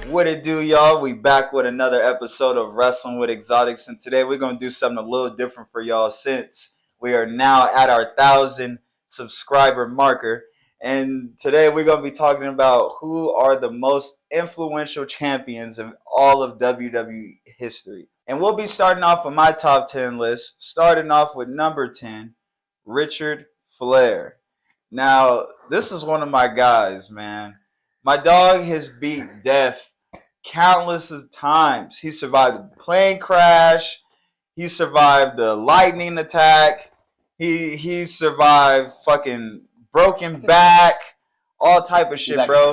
What it do, y'all? We back with another episode of Wrestling with Exotics, and today we're gonna do something a little different for y'all since we are now at our 1,000 subscriber marker. And today we're gonna be talking about who are the most influential champions of all of WWE history. And we'll be starting off with my top 10 list, starting off with number 10, Richard Flair. Now, this is one of my guys, man. My dog has beat death countless of times. He survived a plane crash. He survived the lightning attack. He survived fucking broken back. All type of shit, bro.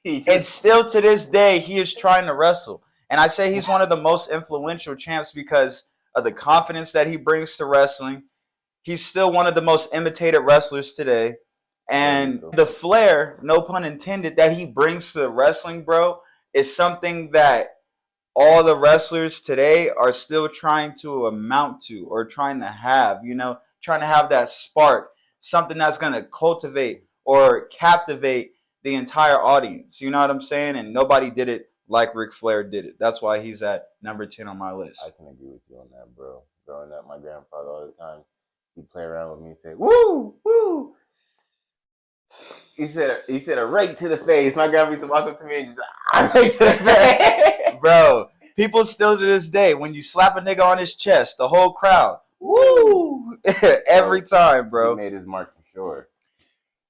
And still to this day, he is trying to wrestle. And I say he's one of the most influential champs because of the confidence that he brings to wrestling. He's still one of the most imitated wrestlers today. And the flair, no pun intended, that he brings to the wrestling, bro, is something that all the wrestlers today are still trying to amount to or trying to have, trying to have that spark, something that's going to cultivate or captivate the entire audience. You know what I'm saying? And nobody did it like Ric Flair did it. That's why he's at number 10 on my list. I can agree with you on that, bro. Growing up, my grandfather all the time, he'd play around with me and say, "Woo, woo." He said a rake to the face. My grandma used to walk up to me and just a rake to the face. Bro, people still to this day, when you slap a nigga on his chest, the whole crowd, woo, every time, bro. He made his mark for sure.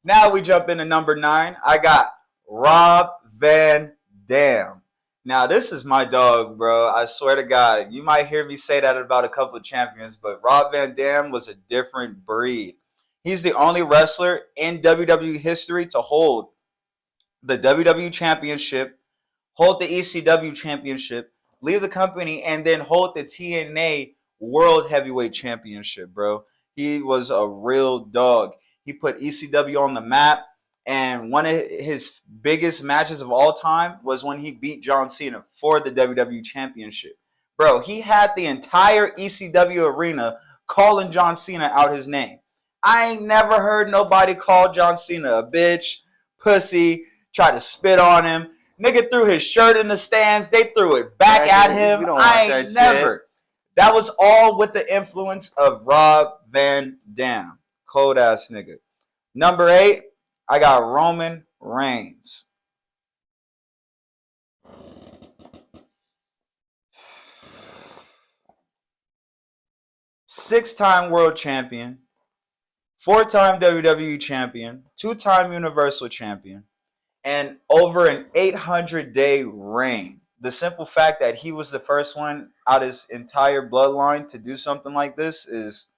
Now we jump into number 9. I got Rob Van Dam. Now, this is my dog, bro. I swear to God. You might hear me say that about a couple of champions, but Rob Van Dam was a different breed. He's the only wrestler in WWE history to hold the WWE Championship, hold the ECW Championship, leave the company, and then hold the TNA World Heavyweight Championship, bro. He was a real dog. He put ECW on the map, and one of his biggest matches of all time was when he beat John Cena for the WWE Championship. Bro, he had the entire ECW arena calling John Cena out his name. I ain't never heard nobody call John Cena a bitch, pussy, try to spit on him. Nigga threw his shirt in the stands. They threw it back at him. I ain't never. That was all with the influence of Rob Van Dam. Cold ass nigga. Number 8, I got Roman Reigns. Six-time world champion. 4-time WWE champion, 2-time Universal champion, and over an 800-day reign. The simple fact that he was the first one out of his entire bloodline to do something like this is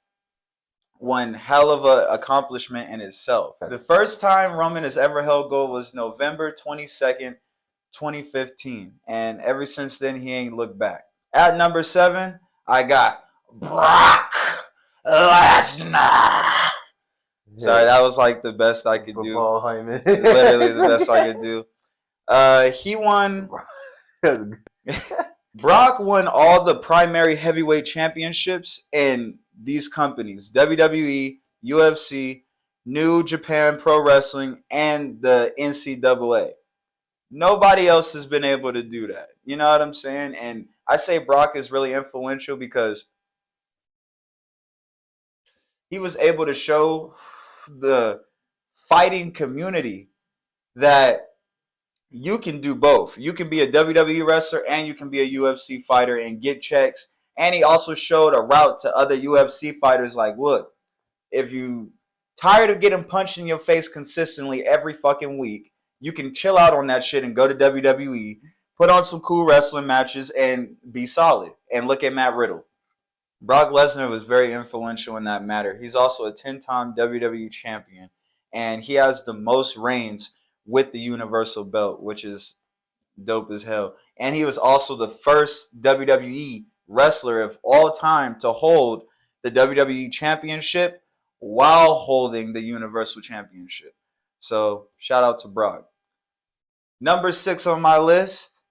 one hell of an accomplishment in itself. The first time Roman has ever held gold was November 22nd, 2015. And ever since then, he ain't looked back. At number 7, I got Brock Lesnar. Sorry, that was like the best I could do. Literally the best I could do. He won. Brock won all the primary heavyweight championships in these companies: WWE, UFC, New Japan Pro Wrestling, and the NCAA. Nobody else has been able to do that. You know what I'm saying? And I say Brock is really influential because he was able to show the fighting community that you can do both. You can be a WWE wrestler and you can be a UFC fighter and get checks. And he also showed a route to other UFC fighters like, look, if you tired of getting punched in your face consistently every fucking week, you can chill out on that shit and go to WWE, put on some cool wrestling matches and be solid. And look at Matt Riddle. Brock Lesnar was very influential in that matter. He's also a 10-time WWE champion, and he has the most reigns with the Universal belt, which is dope as hell. And he was also the first WWE wrestler of all time to hold the WWE Championship while holding the Universal Championship. So, shout out to Brock. Number 6 on my list,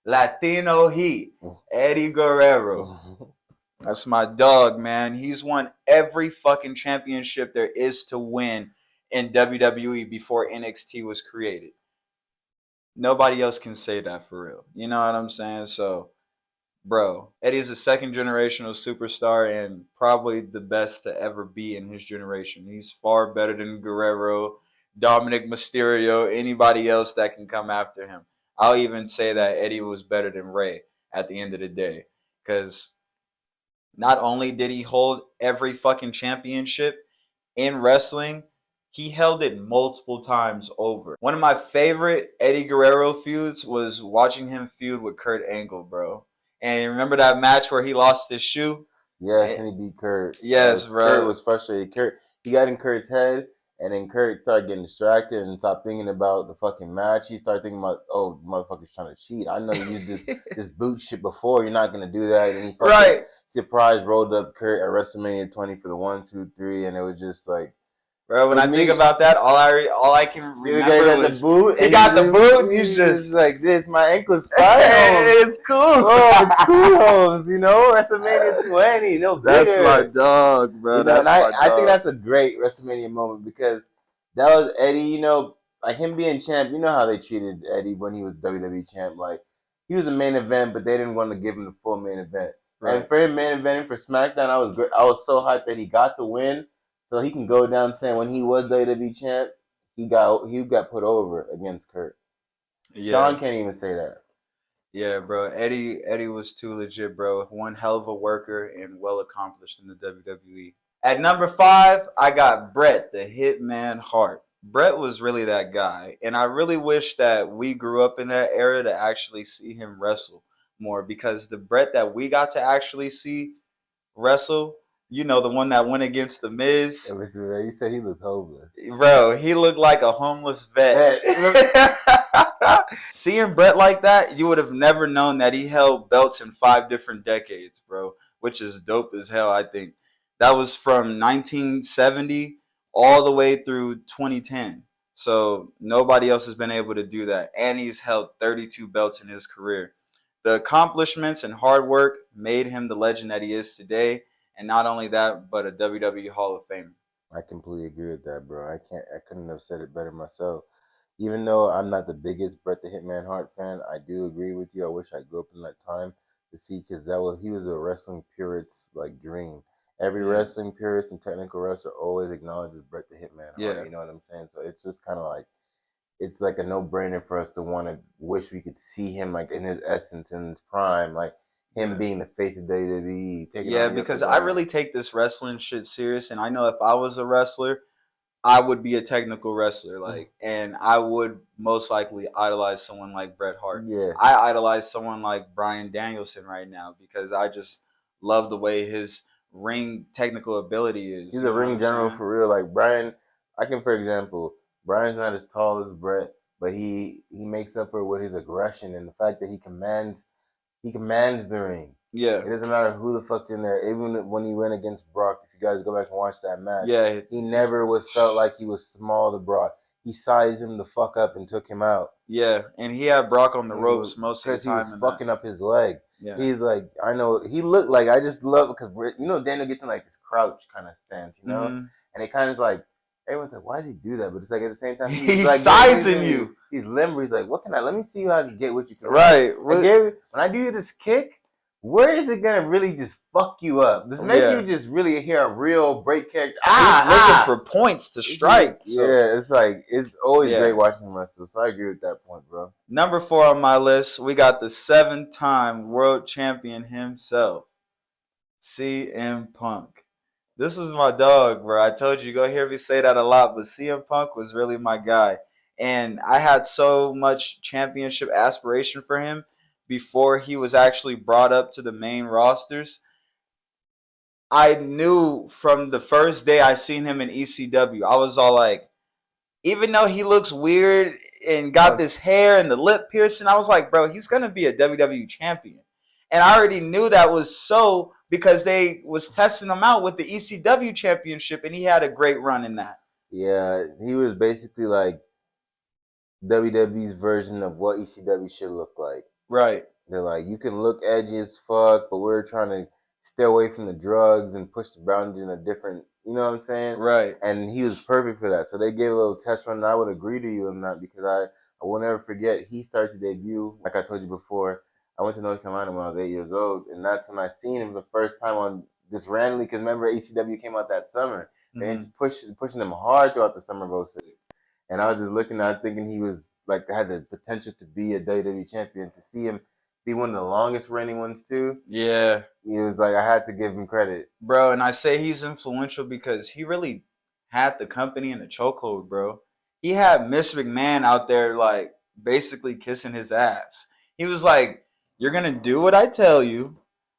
Latino Heat, Eddie Guerrero. That's my dog, man. He's won every fucking championship there is to win in WWE before NXT was created. nobody else can say that for real. You know what I'm saying? So, bro, Eddie's a second generational superstar and probably the best to ever be in his generation. He's far better than Guerrero, Dominic Mysterio, anybody else that can come after him. I'll even say that Eddie was better than Ray at the end of the day. Because not only did he hold every fucking championship in wrestling, he held it multiple times over. One of my favorite Eddie Guerrero feuds was watching him feud with Kurt Angle, bro. And remember that match where he lost his shoe? Yes, and he beat Kurt. Yes, Kurt bro. was frustrated. He got in Kurt's head, and then Kurt started getting distracted and stopped thinking about the fucking match. He started thinking about, oh, motherfucker's trying to cheat. I know you used this boot shit before. You're not gonna do that. And he fucking Right. surprise rolled up Kurt at WrestleMania 20 for the 1, 2, 3, and it was just like, Bro, when for I me, think about that, all I can remember was the boot. he got the boot. He's just like this. My ankle's fine. it's cool. Oh, it's cool, Holmes. You know, WrestleMania 20. No bigger. That's my dog, bro. You know, That's my dog. I think that's a great WrestleMania moment because that was Eddie. You know, like him being champ. You know how they treated Eddie when he was WWE champ. Like he was a main event, but they didn't want to give him the full main event. Right. And for him main eventing for SmackDown, I was so hyped that he got the win. So he can go down saying when he was WWE champ, he got put over against Kurt. Yeah. Sean can't even say that. Yeah, bro. Eddie was too legit, bro. One hell of a worker and well accomplished in the WWE. At number 5, I got Bret, the Hitman Hart. Bret was really that guy, and I really wish that we grew up in that era to actually see him wrestle more because the Bret that we got to actually see wrestle, you know, the one that went against the Miz. You said he looked homeless. Bro, he looked like a homeless vet. Seeing Bret like that, you would have never known that he held belts in 5 different decades, bro, which is dope as hell, I think. That was from 1970 all the way through 2010. So nobody else has been able to do that. And he's held 32 belts in his career. The accomplishments and hard work made him the legend that he is today. And not only that, but a WWE Hall of Famer. I completely agree with that, bro. I couldn't have said it better myself. Even though I'm not the biggest Bret the Hitman Hart fan, I do agree with you. I wish I grew up in that time to see because he was a wrestling purist's like dream. Every wrestling purist and technical wrestler always acknowledges Bret the Hitman Hart. Yeah. You know what I'm saying? So it's just kind of like it's like a no-brainer for us to want to wish we could see him like in his essence, in his prime, like him being the face of WWE. Yeah, because I really take this wrestling shit serious, and I know if I was a wrestler, I would be a technical wrestler, like, and I would most likely idolize someone like Bret Hart. Yeah. I idolize someone like Bryan Danielson right now because I just love the way his ring technical ability is. He's a ring general for real. Like Bryan, for example, Bryan's not as tall as Bret, but he makes up for it with his aggression and the fact that he commands the ring. Yeah. It doesn't matter who the fuck's in there. Even when he went against Brock, if you guys go back and watch that match, he never felt like he was small to Brock. He sized him the fuck up and took him out. Yeah, and he had Brock on the ropes most of the time. Because he was fucking up his leg. Yeah. He's like, I know, he looked like, I just love, because, you know, Daniel gets in like this crouch kind of stance, you know? Mm-hmm. And it kind of like, everyone's like, why does he do that? But it's like at the same time, he's like, sizing you. He's limber. He's like, let me see how to get with you. Right. When I do you this kick, where is it gonna really just fuck you up? This make you just really hear a real break kick. He's looking for points to strike. So. Yeah, it's like it's always great watching him wrestle. So I agree with that point, bro. Number 4 on my list, we got the 7-time world champion himself, CM Punk. This is my dog, bro. I told you, go hear me say that a lot, but CM Punk was really my guy. And I had so much championship aspiration for him before he was actually brought up to the main rosters. I knew from the first day I seen him in ECW, I was all like, even though he looks weird and got this hair and the lip piercing, I was like, bro, he's going to be a WWE champion. And I already knew that was so because they was testing him out with the ECW championship, and he had a great run in that. Yeah, he was basically like WWE's version of what ECW should look like. Right. They're like, you can look edgy as fuck, but we're trying to stay away from the drugs and push the boundaries in a different, you know what I'm saying? Right. And he was perfect for that. So they gave a little test run, and I would agree to you on that because I will never forget. He started to debut, like I told you before. I went to North Carolina when I was 8 years old, and that's when I seen him the first time on just randomly. Because remember, ECW came out that summer. They pushing him hard throughout the summer of '06. And I was just looking at it, thinking he was like had the potential to be a WWE champion. To see him be one of the longest reigning ones too. Yeah. He was like, I had to give him credit. Bro, and I say he's influential because he really had the company in a chokehold, bro. He had Miss McMahon out there, like, basically kissing his ass. He was like, you're going to do what I tell you.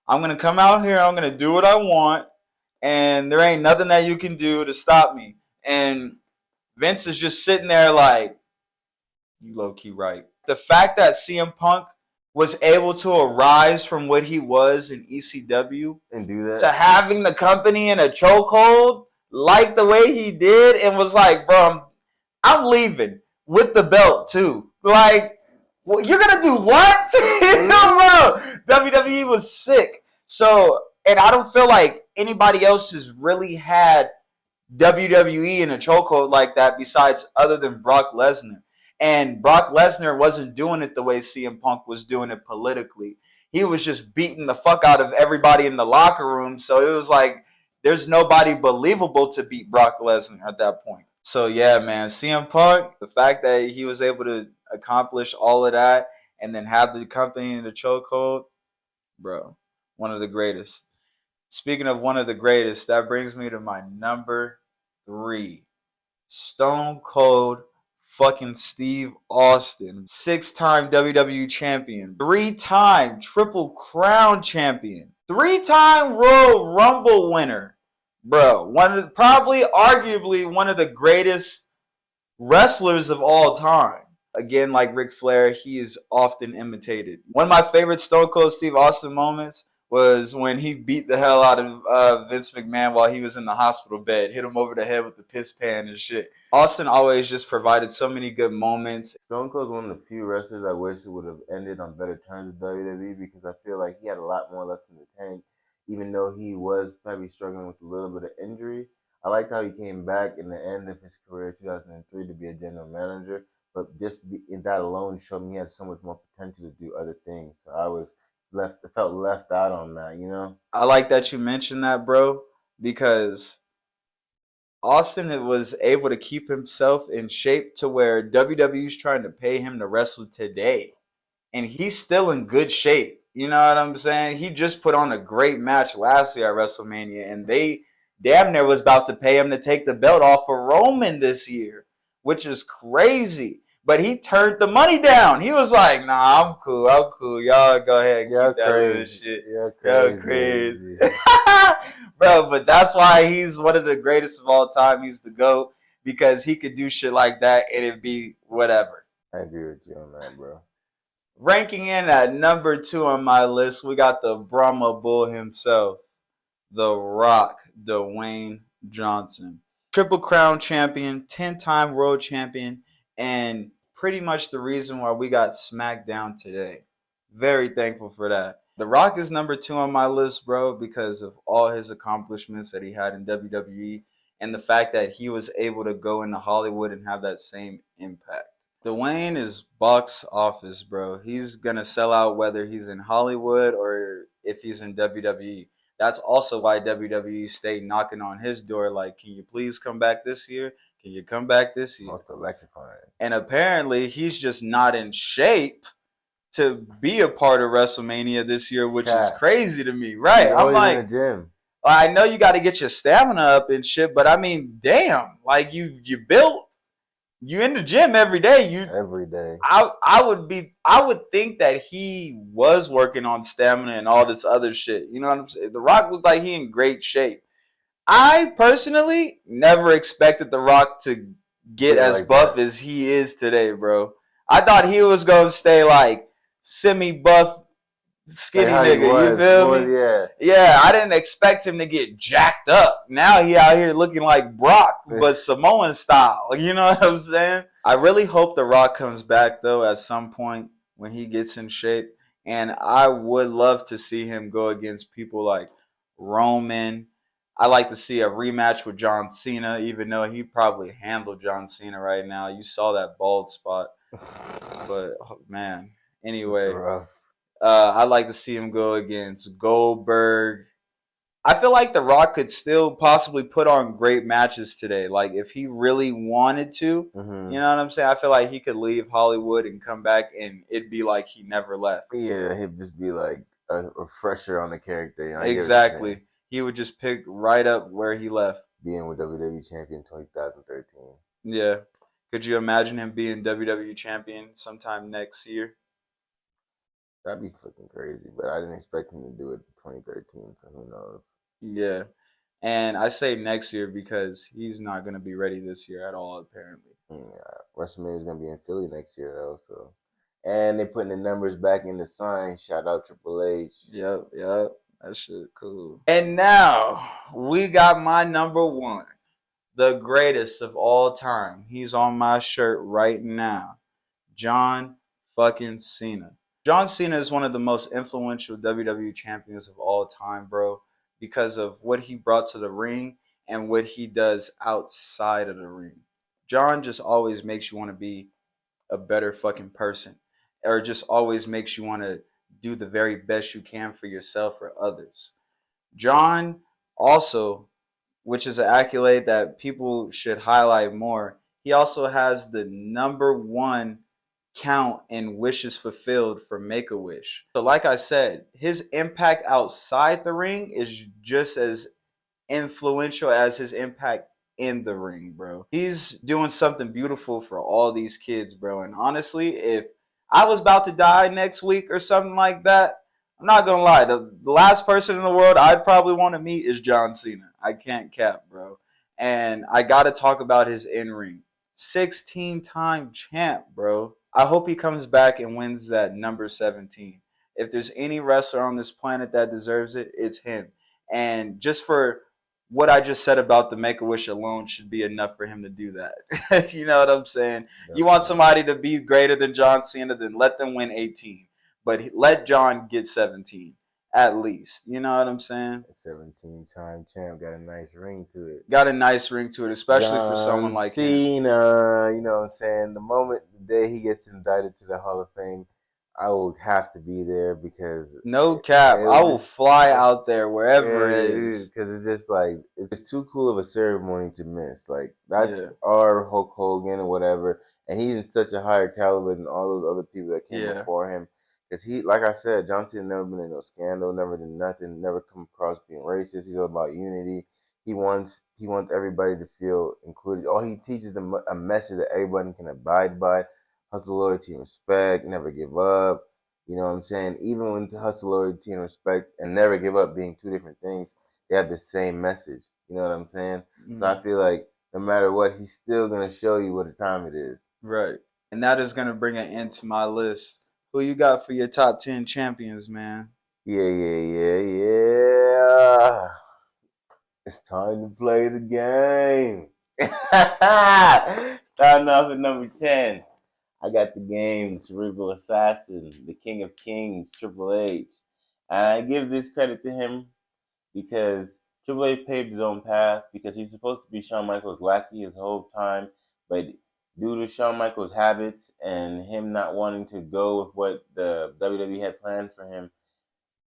I'm going to come out here. I'm going to do what I want. And there ain't nothing that you can do to stop me. And Vince is just sitting there like, you low-key right. The fact that CM Punk was able to arise from what he was in ECW and do that to having the company in a chokehold like the way he did and was like, bro, I'm leaving with the belt too. Like, well, you're gonna do what? Bro, WWE was sick. So, and I don't feel like anybody else has really had WWE in a chokehold like that besides other than Brock Lesnar. And Brock Lesnar wasn't doing it the way CM Punk was doing it politically. He was just beating the fuck out of everybody in the locker room. So it was like there's nobody believable to beat Brock Lesnar at that point. So yeah, man, CM Punk, the fact that he was able to accomplish all of that and then have the company in the chokehold, bro, one of the greatest. Speaking of one of the greatest, that brings me to my number 3. Stone Cold fucking Steve Austin. 6-time WWE champion. 3-time Triple Crown champion. 3-time Royal Rumble winner. Bro, probably arguably one of the greatest wrestlers of all time. Again, like Ric Flair, he is often imitated. One of my favorite Stone Cold Steve Austin moments was when he beat the hell out of Vince McMahon while he was in the hospital bed. Hit him over the head with the piss pan and shit. Austin always just provided so many good moments. Stone Cold's one of the few wrestlers I wish it would have ended on better terms with WWE because I feel like he had a lot more left in the tank, even though he was probably struggling with a little bit of injury. I liked how he came back in the end of his career in 2003 to be a general manager, but just in that alone showed me he had so much more potential to do other things. So I felt left out on that, you know? I like that you mentioned that, bro, because Austin was able to keep himself in shape to where WWE's trying to pay him to wrestle today. And he's still in good shape. You know what I'm saying? He just put on a great match last year at WrestleMania, and they damn near was about to pay him to take the belt off of Roman this year, which is crazy. But he turned the money down. He was like, nah, I'm cool. Y'all go ahead and keep that little shit. You're crazy. Bro, but that's why he's one of the greatest of all time. He's the GOAT because he could do shit like that and it'd be whatever. I agree with you on that, bro. Ranking in at number 2 on my list, we got the Brahma Bull himself, The Rock, Dwayne Johnson. Triple Crown champion, 10-time world champion, and pretty much the reason why we got SmackDown today. Very thankful for that. The Rock is number 2 on my list, bro, because of all his accomplishments that he had in WWE and the fact that he was able to go into Hollywood and have that same impact. Dwayne is box office, bro. He's going to sell out whether he's in Hollywood or if he's in WWE. That's also why WWE stayed knocking on his door like, can you please come back this year? Can you come back this year? Most electrifying. And apparently he's just not in shape to be a part of WrestleMania this year, which is crazy to me. Right. I'm like, in the gym. I know you got to get your stamina up and shit, but I mean, damn, like you built. You in the gym every day. Every day. I would think that he was working on stamina and all this other shit. You know what I'm saying? The Rock looked like he in great shape. I personally never expected The Rock to get as like buff as he is today, bro. I thought he was gonna stay like semi-buff, skinny nigga. You feel me? Yeah. Yeah, I didn't expect him to get jacked up. Now he out here looking like Brock, but Samoan style. You know what I'm saying? I really hope The Rock comes back, though, at some point when he gets in shape. And I would love to see him go against people like Roman. I like to see a rematch with John Cena, even though he probably handled John Cena right now. You saw that bald spot. But oh, man, It's anyway, rough. I'd like to see him go against Goldberg. I feel like The Rock could still possibly put on great matches today. Like if he really wanted to, you know what I'm saying? I feel like he could leave Hollywood and come back, and it'd be like he never left. Yeah, he'd just be like a refresher on the character. You know, I get what you're saying. Exactly. He would just pick right up where he left. Being with WWE champion 2013. Yeah. Could you imagine him being WWE champion sometime next year? That'd be fucking crazy. But I didn't expect him to do it in 2013, so who knows? Yeah. And I say next year because he's not going to be ready this year at all, apparently. Yeah, WrestleMania is gonna be in Philly next year though, so and they're putting the numbers back in the sign. Shout out Triple H. Yep, yep. That shit cool. And now we got my number one, the greatest of all time. He's on my shirt right now. John fucking Cena. John Cena is one of the most influential WWE champions of all time, bro, because of what he brought to the ring and what he does outside of the ring. John just always makes you want to be a better fucking person, or just always makes you want to do the very best you can for yourself or others. John also, which is an accolade that people should highlight more, he also has the number one count in wishes fulfilled for Make a Wish. So, like I said, his impact outside the ring is just as influential as his impact in the ring, bro. He's doing something beautiful for all these kids, bro. And honestly, if I was about to die next week or something like that, I'm not gonna lie. The last person in the world I'd probably want to meet is John Cena. I can't cap, bro. And I gotta talk about his in ring. 16-time champ, bro. I hope he comes back and wins that number 17. If there's any wrestler on this planet that deserves it, it's him. And just for what I just said about the Make a Wish alone should be enough for him to do that. You know what I'm saying? You want somebody to be greater than John Cena, then let them win 18. But let John get 17 at least. You know what I'm saying? 17-time champ got a nice ring to it. Got a nice ring to it, especially John for someone like him. Cena, you know what I'm saying? The day he gets indicted to the Hall of Fame, I will have to be there because no cap, I will fly out there wherever yeah, it is because it's just like it's too cool of a ceremony to miss. Like that's our Hulk Hogan or whatever, and he's in such a higher caliber than all those other people that came before him. Because he, like I said, John Cena never been in no scandal, never did nothing, never come across being racist. He's all about unity. He wants everybody to feel included. Oh, he teaches them a message that everybody can abide by: hustle, loyalty, and respect. Never give up. You know what I'm saying? Even when hustle, loyalty, and respect and never give up being two different things, they have the same message. You know what I'm saying? So I feel like no matter what, he's still gonna show you what the time it is. Right. And that is gonna bring an end to my list. Who you got for your top 10 champions, man? Yeah. It's time to play the game. Starting off at number 10. I got the game, Cerebral Assassin, the King of Kings, Triple H. And I give this credit to him because Triple H paved his own path because he's supposed to be Shawn Michaels' lackey his whole time, but due to Shawn Michaels' habits and him not wanting to go with what the WWE had planned for him,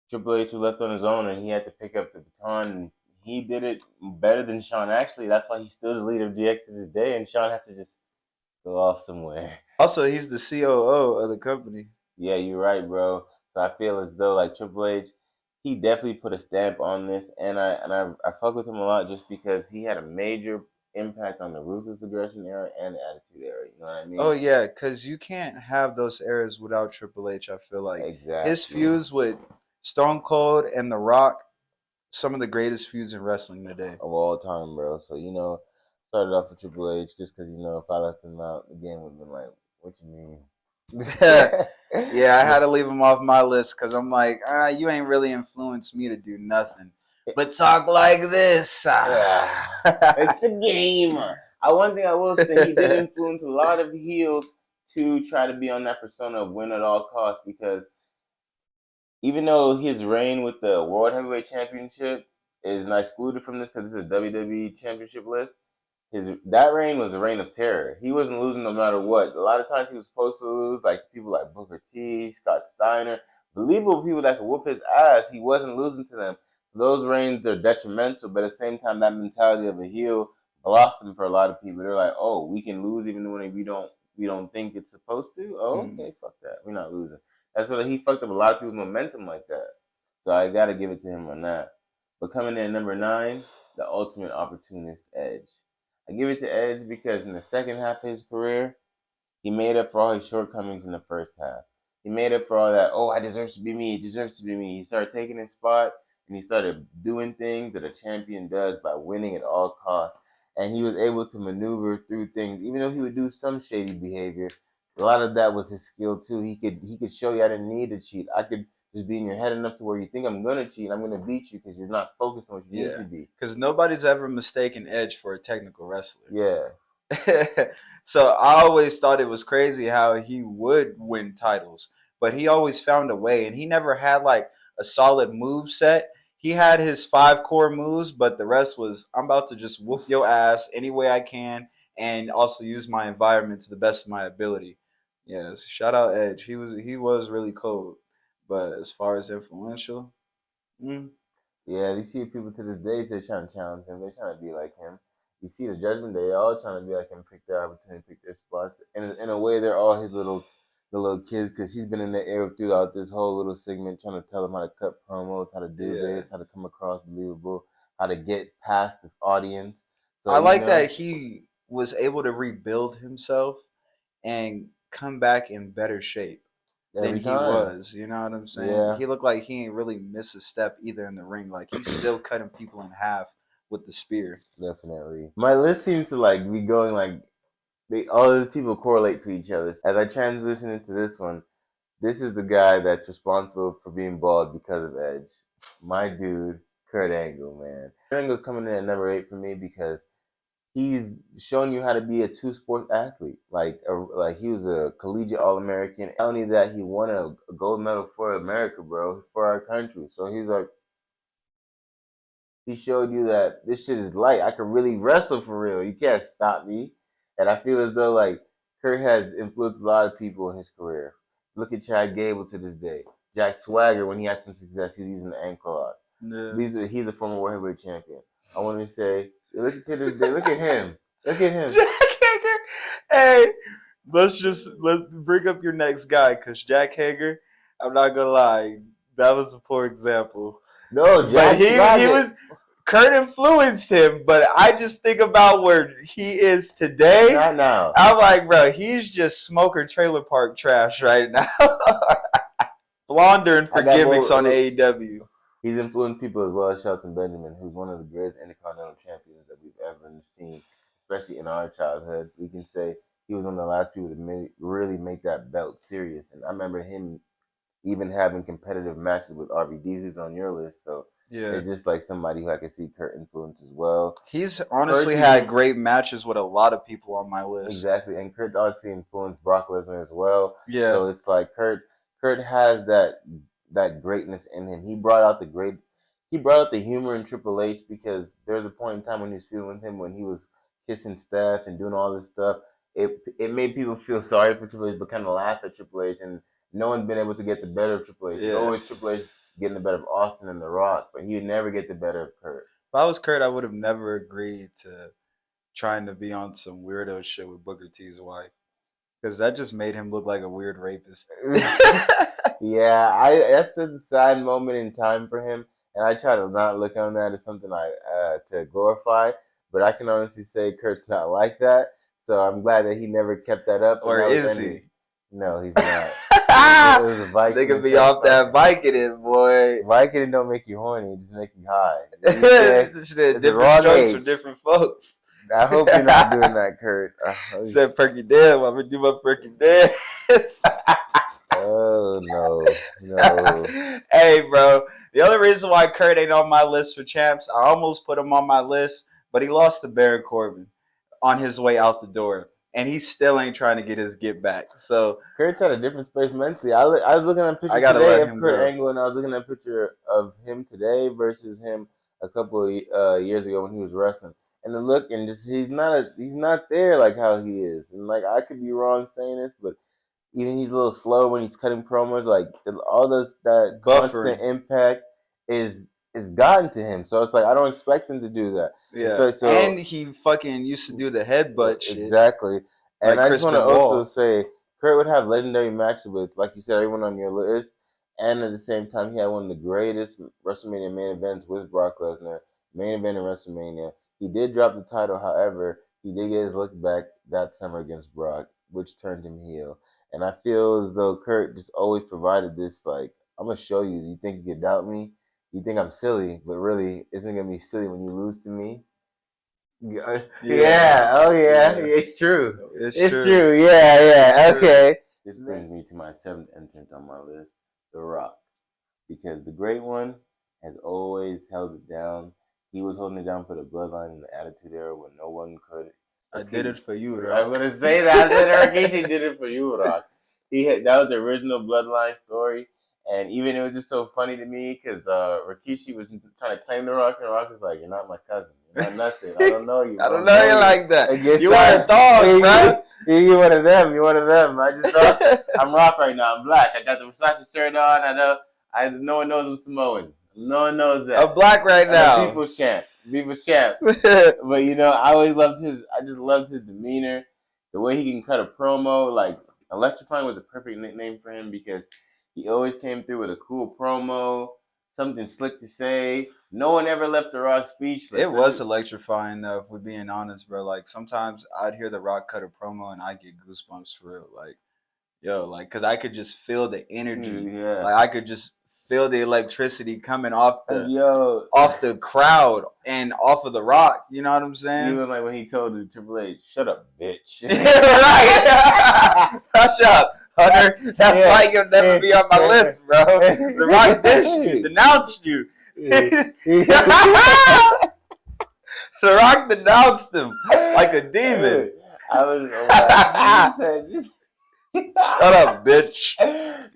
Triple H was left on his own and he had to pick up the baton. And he did it better than Shawn. Actually, that's why he's still the leader of DX to this day, and Shawn has to just go off somewhere. Also, he's the COO of the company. Yeah, you're right, bro. So I feel as though like Triple H, he definitely put a stamp on this, and I fuck with him a lot just because he had a major impact on the Ruthless Aggression era and the Attitude era. You know what I mean? Oh yeah, because you can't have those eras without Triple H. I feel like his feuds with Stone Cold and The Rock, some of the greatest feuds in wrestling today of all time, bro. So started off with Triple H just because if I left him out, the game would have been like, what you mean? Yeah, I had to leave him off my list because I'm like, you ain't really influenced me to do nothing but talk like this. It's the game. One thing I will say, he did influence a lot of heels to try to be on that persona of win at all costs because even though his reign with the World Heavyweight Championship is not excluded from this because this is a WWE Championship list, that reign was a reign of terror. He wasn't losing no matter what. A lot of times he was supposed to lose, like people like Booker T, Scott Steiner, believable people that could whoop his ass. He wasn't losing to them. So those reigns are detrimental, but at the same time, that mentality of a heel blossomed for a lot of people. They're like, oh, we can lose even when we don't think it's supposed to. Oh, okay, fuck that. We're not losing. That's what he fucked up a lot of people's momentum like that. So I gotta give it to him on that. But coming in at number 9, the ultimate opportunist, Edge. I give it to Edge because in the second half of his career, he made up for all his shortcomings in the first half. He made up for all that, oh, I deserve to be me, it deserves to be me. He started taking his spot, and he started doing things that a champion does by winning at all costs. And he was able to maneuver through things, even though he would do some shady behavior. A lot of that was his skill too. He could show you I didn't need to cheat. I could just be in your head enough to where you think I'm gonna cheat, I'm gonna beat you because you're not focused on what you need to be. Because nobody's ever mistaken Edge for a technical wrestler. Yeah. So I always thought it was crazy how he would win titles, but he always found a way, and he never had like a solid move set. He had his 5 core moves, but the rest was I'm about to just whoop your ass any way I can, and also use my environment to the best of my ability. Yes, shout out Edge. He was really cold, but as far as influential, mm, Yeah, you see people to this day, they're trying to challenge him. They're trying to be like him. You see the Judgment Day, all trying to be like him, pick their opportunity, pick their spots. And in a way, they're all the little kids, because he's been in the air throughout this whole little segment, trying to tell them how to cut promos, how to do this, how to come across believable, how to get past the audience. So I like that he was able to rebuild himself and come back in better shape than every he time. was. You know what I'm saying? Yeah, He looked like he ain't really missed a step either in the ring. Like he's still cutting people in half with the spear. definitely. My list seems to like be going like all these people correlate to each other. As I transition into this one, this is the guy that's responsible for being bald because of Edge. My dude, Kurt Angle, man. Kurt Angle's coming in at number 8 for me because he's shown you how to be a two-sport athlete. Like he was a collegiate All-American. Not only that, he won a gold medal for America, bro, for our country. So he's like, he showed you that this shit is light. I can really wrestle for real. You can't stop me. And I feel as though like Kurt has influenced a lot of people in his career. Look at Chad Gable to this day. Jack Swagger, when he had some success, he's using the ankle lock. Yeah. He's a former world heavyweight champion. I want to say, look at this day. Look at him. Look at him. Jack Hager. Hey, let's bring up your next guy, because Jack Hager, I'm not gonna lie, that was a poor example. No, Jack But he Swagger. was Kurt influenced him, but I just think about where he is today. Not now. I'm like, bro, he's just smoker trailer park trash right now. Laundering for gimmicks on AEW. He's influenced people as well as Shelton Benjamin, who's one of the greatest Intercontinental champions that we've ever seen, especially in our childhood. We can say he was one of the last people to really make that belt serious. And I remember him even having competitive matches with RVD, who's on your list. So it's just like somebody who I could see Kurt influence as well. He's honestly had great matches with a lot of people on my list. Exactly, and Kurt obviously influenced Brock Lesnar as well. Yeah. So it's like Kurt has that greatness in him. He brought out the humor in Triple H, because there was a point in time when he was feuding with him when he was kissing Steph and doing all this stuff. It made people feel sorry for Triple H, but kind of laugh at Triple H, and no one's been able to get the better of Triple H. It's always Triple H getting the better of Austin and The Rock, but he would never get the better of Kurt. If I was Kurt, I would have never agreed to trying to be on some weirdo shit with Booker T's wife, because that just made him look like a weird rapist. Yeah, that's a sad moment in time for him, and I try to not look on that as something to glorify. But I can honestly say Kurt's not like that, so I'm glad that he never kept that up. Or is he? No, he's not. It was a Viking. They could be off that Vicodin, boy. Vicodin don't make you horny; it just make you high. This shit, different strokes for different folks. I hope you're not doing that, Kurt. Said perky dance. I'm gonna do my perky dance. Oh no. Hey, bro. The only reason why Kurt ain't on my list for champs, I almost put him on my list, but he lost to Baron Corbin on his way out the door, and he still ain't trying to get his get back. So Kurt's at a different space mentally. I was looking at a picture today of Kurt Angle, and I was looking at a picture of him today versus him a couple of years ago when he was wrestling. and the look, and just he's not there like how he is. And like I could be wrong saying this, but even he's a little slow when he's cutting promos. Like all those that constant impact is gotten to him. So it's like I don't expect him to do that. Yeah, and he fucking used to do the headbutt shit. Exactly. And like I just want to also say, Kurt would have legendary matches with, like you said, everyone on your list. And at the same time, he had one of the greatest WrestleMania main events with Brock Lesnar, main event in WrestleMania. He did drop the title, however, he did get his look back that summer against Brock, which turned him heel. And I feel as though Kurt just always provided this, like, I'm going to show you. You think you can doubt me? You think I'm silly, but really, isn't going to be silly when you lose to me? Yeah. Oh, yeah. It's true. It's true. Yeah. Okay. This brings me to my seventh entrant on my list, The Rock. Because the Great One has always held it down. He was holding it down for the Bloodline in the Attitude Era when no one could. I did it for you, Rock. I'm going to say that. I said Rikishi did it for you, Rock. That was the original Bloodline story. And even it was just so funny to me because Rikishi was trying to claim The Rock, and The Rock was like, "You're not my cousin. You're not nothing. I don't know you. I don't know you like that. You are a dog, bro. You're one of them. You're one of them. I just thought I'm Rock right now. I'm black. I got the Versace shirt on. I know. No one knows I'm Samoan. No one knows that. I'm black right now. People's champ. But I always loved I just loved his demeanor, the way he can cut a promo. Like electrifying was a perfect nickname for him because he always came through with a cool promo, something slick to say. No one ever left The Rock speechless. It was electrifying, though, if we're being honest, bro. Like, sometimes I'd hear The Rock cut a promo and I get goosebumps for real. Like, because I could just feel the energy. Yeah. Like, I could just feel the electricity coming off the crowd and off of The Rock. You know what I'm saying? Even like when he told Triple H, "Shut up, bitch." Right. Shut up. Hunter, that's why you'll never be on my list, bro. The Rock denounced you. The Rock denounced him like a demon. I was shut up, bitch.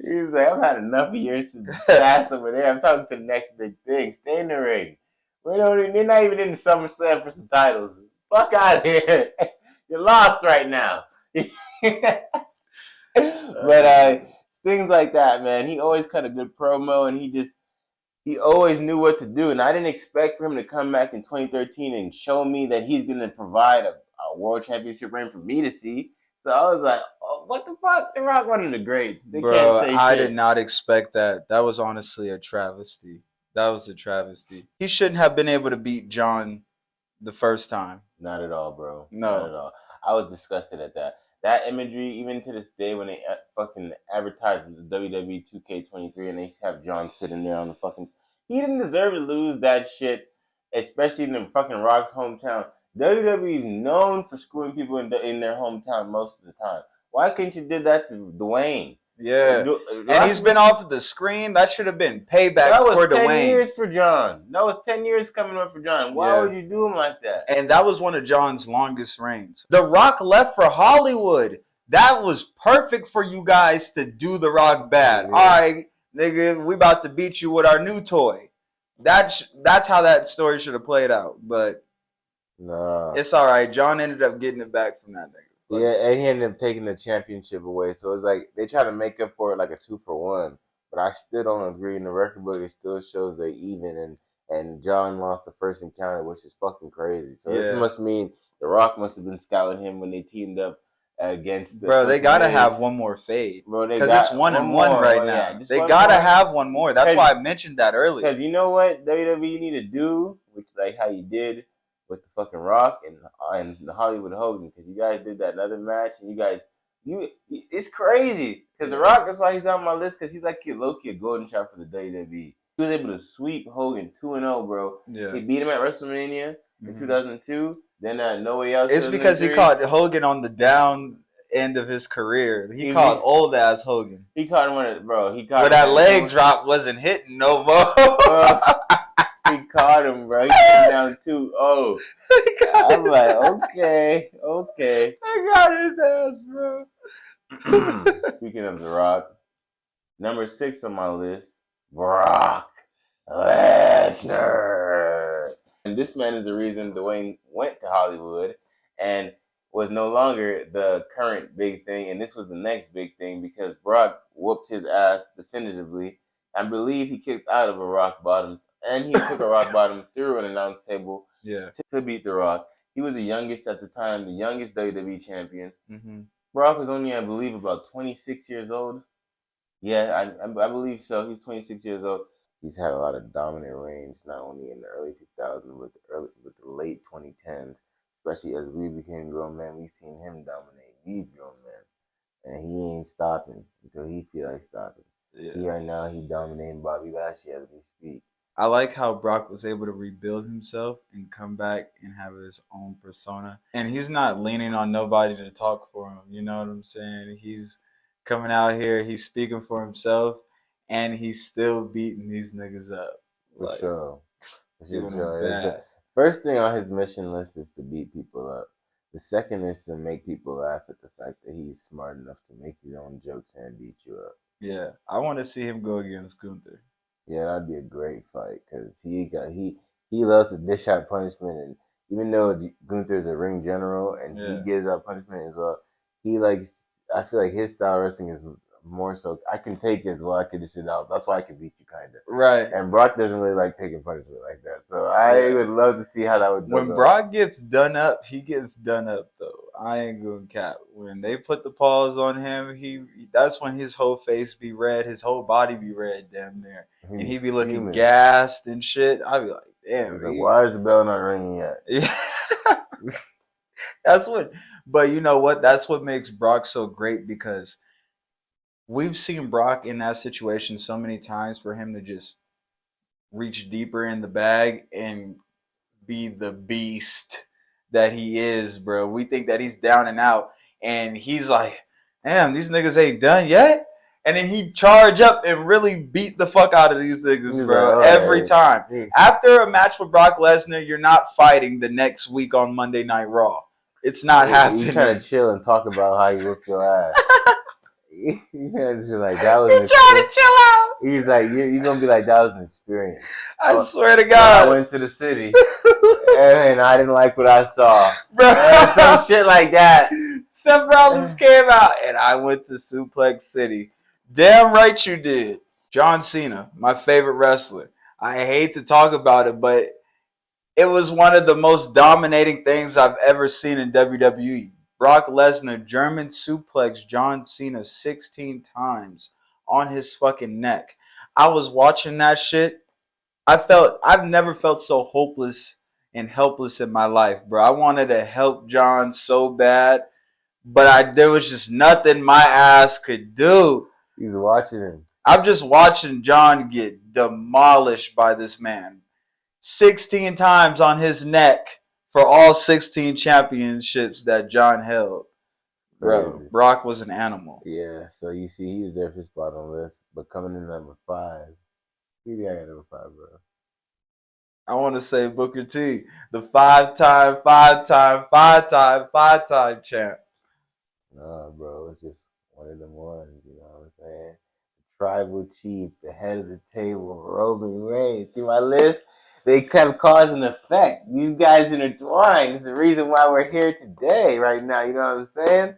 He was like, "I've had enough of your sass over there. I'm talking to the next big thing. Stay in the ring. They're not even in the SummerSlam for some titles. Fuck out of here. You're lost right now." But things like that, man. He always cut a good promo, and he always knew what to do. And I didn't expect for him to come back in 2013 and show me that he's going to provide a world championship reign for me to see. So I was like, "Oh, what the fuck? The Rock, one of the greats." Bro, I did not expect that. That was honestly a travesty. That was a travesty. He shouldn't have been able to beat John the first time. Not at all, bro. No. Not at all. I was disgusted at that. That imagery, even to this day, when they fucking advertise the WWE 2K23 and they have John sitting there on the fucking... He didn't deserve to lose that shit, especially in the fucking Rock's hometown. WWE is known for screwing people in their hometown most of the time. Why couldn't you do that to Dwayne? Yeah. And he's been off of the screen. That should have been payback for Dwayne. That was 10 years for John. That was 10 years coming up for John. Why would you do him like that? And that was one of John's longest reigns. The Rock left for Hollywood. That was perfect for you guys to do The Rock bad. Yeah. All right, nigga, we about to beat you with our new toy. That's how that story should have played out. But nah, it's all right. John ended up getting it back from that nigga. Yeah, and he ended up taking the championship away. So it's like they try to make up for it like a 2-for-1. But I still don't agree. In the record book, it still shows they even, and John lost the first encounter, which is fucking crazy. So this must mean The Rock must have been scouting him when they teamed up against. Bro, they gotta have one more fade, because it's 1-1 right now. Yeah, they gotta have one more. That's why I mentioned that earlier. Because you know what WWE need to do, which like how you did with the fucking Rock and the Hollywood Hogan, because you guys did that other match, and it's crazy. Because The Rock, that's why he's on my list, because he's like low-key a golden child for the WWE. He was able to sweep Hogan 2-0, bro. Yeah. He beat him at WrestleMania in 2002. Then No Way Out. It's because he caught Hogan on the down end of his career. He caught old ass Hogan. He caught him but that leg drop wasn't hitting no more. He caught him, bro. He came down 2-0. I'm like, okay. I got his ass, bro. Speaking of The Rock, number 6 on my list, Brock Lesnar. And this man is the reason Dwayne went to Hollywood and was no longer the current big thing. And this was the next big thing because Brock whooped his ass definitively. I believe he kicked out of a rock bottom. And he took a rock bottom through an announce table to beat The Rock. He was the youngest at the time, the youngest WWE champion. Mm-hmm. Brock was only, I believe, about 26 years old. Yeah, I believe so. He's 26 years old. He's had a lot of dominant reigns, not only in the early 2000s, but the late 2010s. Especially as we became grown men, we seen him dominate these grown men, and he ain't stopping until he feel like stopping. Yeah. Right now, he dominating Bobby Lashley as we speak. I like how Brock was able to rebuild himself and come back and have his own persona. And he's not leaning on nobody to talk for him. You know what I'm saying? He's coming out here, he's speaking for himself, and he's still beating these niggas up. For sure. The first thing on his mission list is to beat people up. The second is to make people laugh at the fact that he's smart enough to make his own jokes and beat you up. Yeah, I want to see him go against Gunther. Yeah, that'd be a great fight because he loves to dish out punishment, and even though Gunther's a ring general and he gives out punishment as well, I feel like his style wrestling is more so I can take it as well. I can dish it out. That's why I can beat you, kind of. Right. And Brock doesn't really like taking punishment like that, so I would love to see how that would go. When Brock gets done up, he gets done up though. I ain't gonna cap. When they put the paws on him, that's when his whole face be red, his whole body be red, damn near, and he be looking gassed and shit. I be like, damn. Like, why is the bell not ringing yet? Yeah. But you know what? That's what makes Brock so great because we've seen Brock in that situation so many times for him to just reach deeper in the bag and be the beast that he is, bro. We think that he's down and out, and he's like, damn, these niggas ain't done yet. And then he charge up and really beat the fuck out of these niggas, bro, every time. After a match with Brock Lesnar, you're not fighting the next week on Monday Night Raw. It's not happening. You trying to chill and talk about how you whipped your ass. You're like, that was an experience. Trying to chill out. He's like, you're going to be like, that was an experience. I swear to God. I went to the city, and I didn't like what I saw. Bro. Some shit like that. Seth Rollins came out, and I went to Suplex City. Damn right you did. John Cena, my favorite wrestler. I hate to talk about it, but it was one of the most dominating things I've ever seen in WWE. Brock Lesnar German suplex John Cena 16 times on his fucking neck. I was watching that shit. I've never felt so hopeless and helpless in my life, bro. I wanted to help John so bad, but there was just nothing my ass could do. He's watching him. I'm just watching John get demolished by this man. 16 times on his neck for all 16 championships that John held. Bro, crazy. Brock was an animal. Yeah, so you see, he deserves his spot on the list, but coming in number 5. Who do you got number 5, bro? I want to say Booker T, the five-time champ. No, bro, it's just one of them ones, you know what I'm saying? The tribal chief, the head of the table, Roman Reigns. See my list? They kind of cause and effect. These guys intertwine. It's the reason why we're here today, right now. You know what I'm saying?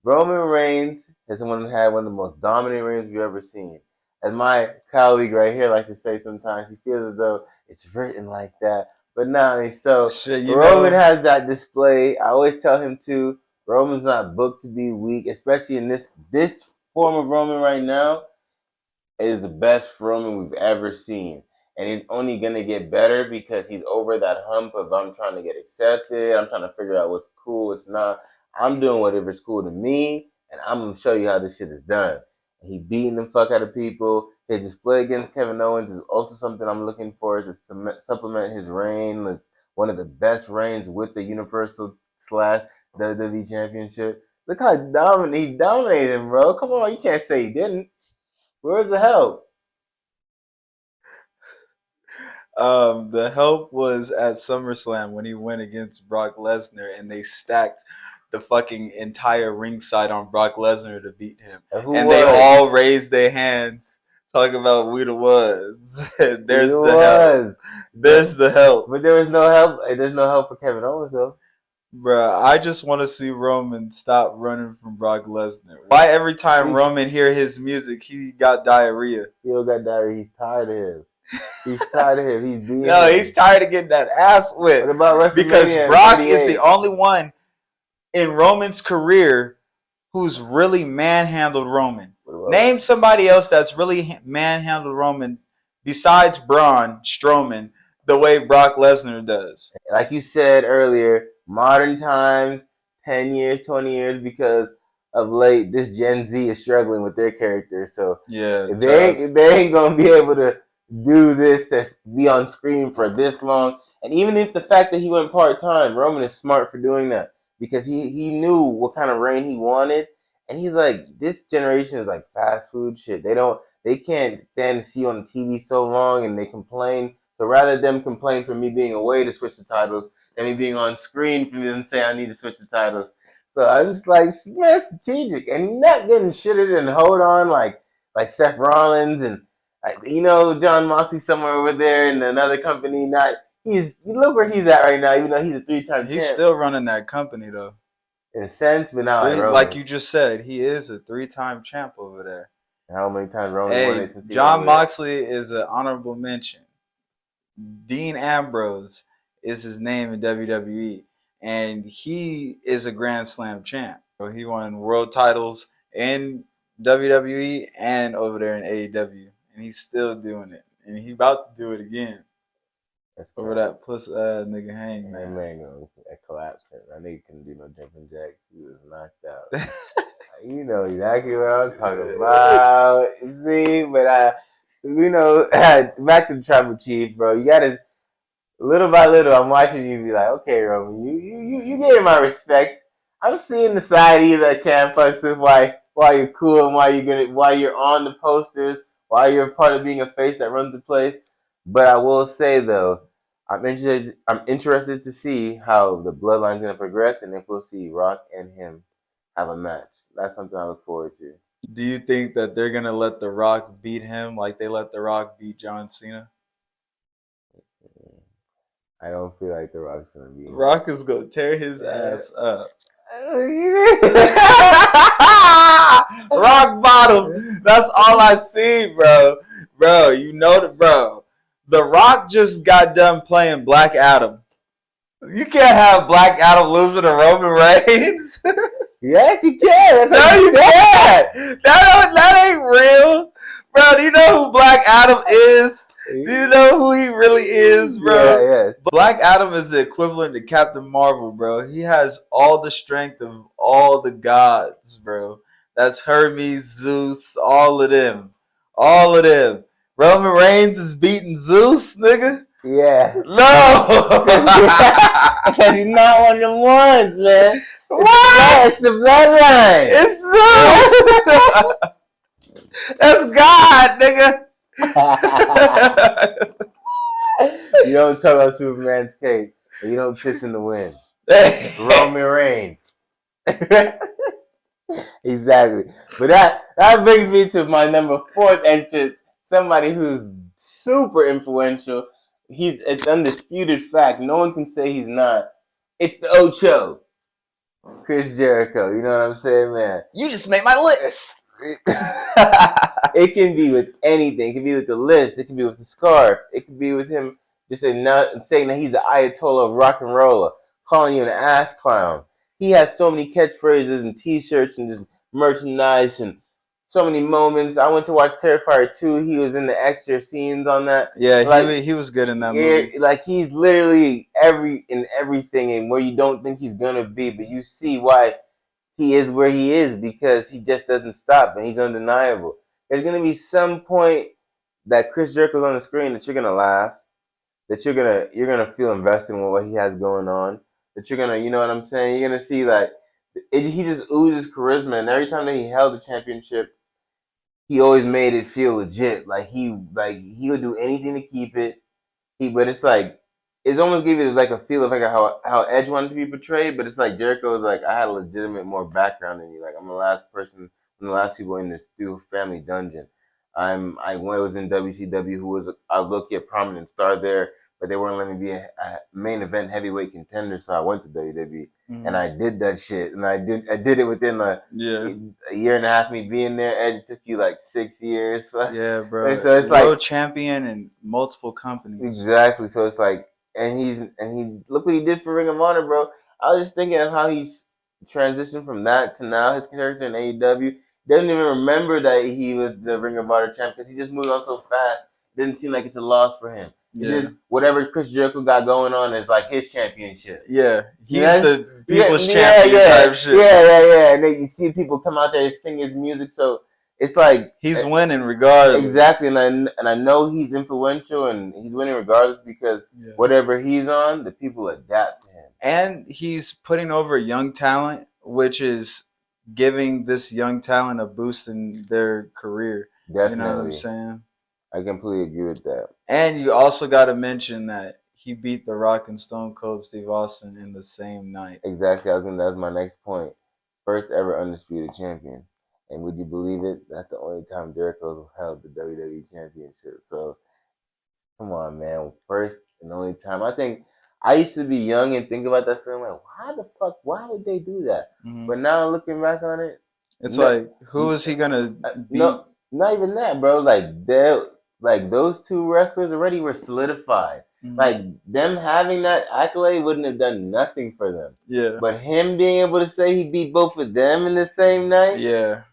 Roman Reigns has had one of the most dominant reigns we've ever seen. As my colleague right here likes to say sometimes, he feels as though it's written like that. But nah, so Roman has that display. I always tell him to. Roman's not booked to be weak, especially in this form of Roman right now. Is the best Roman we've ever seen. And he's only going to get better because he's over that hump of I'm trying to get accepted. I'm trying to figure out what's cool, what's not. I'm doing whatever's cool to me, and I'm going to show you how this shit is done. And he beating the fuck out of people. His display against Kevin Owens is also something I'm looking for to supplement his reign. It's one of the best reigns with the Universal / WWE Championship. Look how he dominated him, bro. Come on, you can't say he didn't. Where's the help? The help was at SummerSlam when he went against Brock Lesnar and they stacked the fucking entire ringside on Brock Lesnar to beat him. And they all raised their hands Talk about we the ones. It There's the help. was. There's the help. But there was no help. There's no help for Kevin Owens though. Bruh, I just want to see Roman stop running from Brock Lesnar. Why every time Roman hear his music, he got diarrhea? He don't got diarrhea. He's tired of him. He's tired of him. He's being. No, he's tired of getting that ass whipped. What about WrestleMania? Because Brock is the only one in Roman's career who's really manhandled Roman. Name somebody else that's really manhandled Roman besides Braun Strowman the way Brock Lesnar does. Like you said earlier, modern times, 10 years, 20 years, because of late, this Gen Z is struggling with their characters. So yeah, they ain't going to be able to do this, to be on screen for this long. And even if the fact that he went part-time, Roman is smart for doing that because he knew what kind of reign he wanted. And he's like, this generation is like fast food shit. They can't stand to see you on the TV so long, and they complain. So rather them complain for me being away to switch the titles than me being on screen for them to say I need to switch the titles. So I'm just like, man, strategic and not getting shitted and hold on like Seth Rollins and John Moxley somewhere over there in another company. Look where he's at right now, even though he's a 3-time champ. He's still running that company though. In a sense, but not like you just said, he is a 3-time champ over there. How many times Roman won it since he John Moxley is an honorable mention. Dean Ambrose is his name in WWE, and he is a Grand Slam champ. So he won world titles in WWE and over there in AEW, and he's still doing it, and he's about to do it again. That's over that puss nigga Hangman. That man gonna collapse. That nigga couldn't do no jumping jacks. He was knocked out. You know exactly what I'm talking about. See, but back to the Tribal Chief, bro. You gotta, little by little, I'm watching you be like, okay, Roman, you getting my respect. I'm seeing the side of you that can't fuck with why you're cool and why you're on the posters, why you're part of being a face that runs the place. But I will say though, I'm interested to see how the bloodline's gonna progress and if we'll see Rock and him have a match. That's something I look forward to. Do you think that they're gonna let The Rock beat him like they let The Rock beat John Cena? I don't feel like The Rock's gonna beat him. Rock is gonna tear his ass up. Rock bottom. That's all I see, bro. Bro, The Rock just got done playing Black Adam. You can't have Black Adam losing to Roman Reigns. Yes, you can. No, you can't. That ain't real, bro. Do you know who Black Adam is? Do you know who he really is, bro? Yeah. Black Adam is the equivalent to Captain Marvel, bro. He has all the strength of all the gods, bro. That's Hermes, Zeus, all of them. All of them. Roman Reigns is beating Zeus, nigga? Yeah. No! Because he's not one of them ones, man. What? It's the bloodline. It's Zeus! That's God, nigga! You don't talk about Superman's cape, and you don't piss in the wind. Roman Reigns. Exactly. But that brings me to my number 4th entrant, somebody who's super influential. It's undisputed fact. No one can say he's not. It's the Ocho, Chris Jericho. You know what I'm saying, man? You just made my list. It can be with anything. It can be with the list. It can be with the scarf. It can be with him just saying that he's the Ayatollah of rock and roll, calling you an ass clown. He has so many catchphrases and T-shirts and just merchandise and so many moments. I went to watch Terrifier 2. He was in the extra scenes on that. Yeah, he was good in that movie. Like he's literally in everything and where you don't think he's gonna be, but you see why he is where he is because he just doesn't stop and he's undeniable. There's gonna be some point that Chris Jericho's on the screen that you're gonna laugh, that you're gonna feel invested in what he has going on, that you're gonna, you know what I'm saying? You're gonna see like he just oozes charisma, and every time that he held the championship, he always made it feel legit. Like he would do anything to keep it. But it's like it's almost give you like a feel of like how Edge wanted to be portrayed, but it's like Jericho was like, I had a legitimate more background than you. Like I'm the last person, one of the last people in this Stu family dungeon. I was in WCW, who was I look at prominent star there, but they weren't letting me be a main event heavyweight contender, so I went to WWE and I did that shit, and I did it within a year and a half me being there. Edge took you like 6 years, Yeah, bro. and so it's World like champion in multiple companies. exactly. So it's like, and he look what he did for Ring of Honor, bro. I was just thinking of how he's transitioned from that to now his character in AEW. Didn't even remember that he was the Ring of Honor champ because he just moved on so fast. Didn't seem like it's a loss for him. It's just whatever Chris Jericho got going on is like his championship. Yeah, he's the people's champion type shit. Yeah. And then you see people come out there and sing his music, so it's like he's winning regardless. Exactly, and I know he's influential and he's winning regardless because whatever he's on, the people adapt to him. And he's putting over young talent, which is giving this young talent a boost in their career. Definitely. You know what I'm saying? I completely agree with that. And you also got to mention that he beat The Rock and Stone Cold Steve Austin in the same night. Exactly. That was my next point. First ever undisputed champion. And would you believe it? That's the only time Jericho held the WWE Championship. So, come on, man. First and only time. I think I used to be young and think about that story. I'm like, why would they do that? Mm-hmm. But now looking back on it, it's like, who is he gonna beat? No, not even that, bro. Like those two wrestlers already were solidified. Mm-hmm. Like them having that accolade wouldn't have done nothing for them. Yeah. But him being able to say he beat both of them in the same night,